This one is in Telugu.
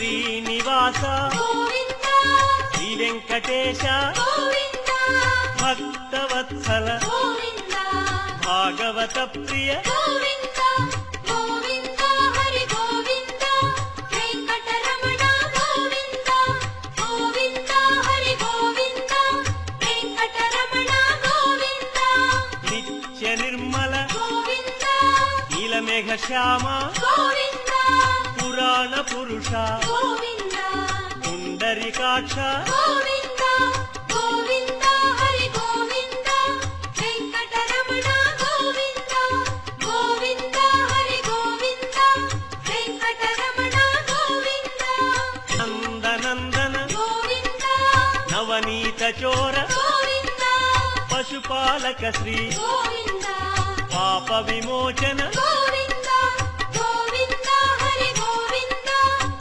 శ్రీనివాస శ్రీ వెంకటేశ భక్తవత్సల భాగవత ప్రియ నిత్య నిర్మల నీలమేఘ శ్యామ పురాణ పురుష పుండరీకాక్ష నందనందన నవనీత చోర పశుపాలక శ్రీ పాప విమోచన